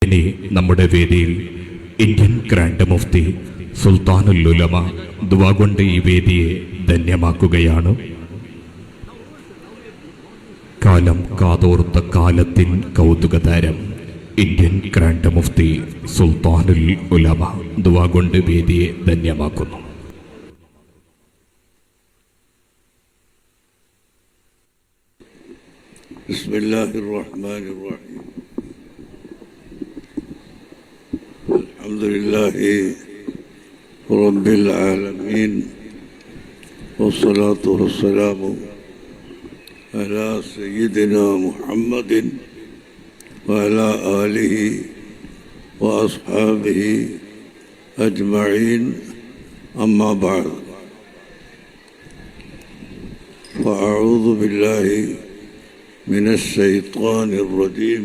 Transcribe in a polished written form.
ഇനി നമ്മുടെ വേദിയിൽ ഇന്ത്യൻ ഗ്രാൻഡ് മുഫ്തി സുൽത്താനുൽ ഉലമ ദുആ കൊണ്ട് ഈ വേദിയെ ധന്യമാക്കുകയാണ്. കാലം കാതോർത്ത കാലത്തിൻ കൗതുകതാരം ഇന്ത്യൻ ഗ്രാൻഡ് മുഫ്തി സുൽത്താനുൽ ഉലമ ദുആ കൊണ്ട് വേദിയെ ധന്യമാക്കുന്നു. ബിസ്മില്ലാഹിർ റഹ്മാനിർ റഹീം. അൽഹംദുലില്ലാഹി റബ്ബിൽ ആലമീൻ വസ്സലാത്തു വസ്സലാമു അലാ സയ്യിദിനാ മുഹമ്മദിൻ വഅലാ ആലിഹി വഅസ്ഹാബിഹി അജ്മഈൻ. അമ്മാ ബഅദ്. ഫഅഊദു ബില്ലാഹി മിനശ് ശൈത്വാനിർ റജീം.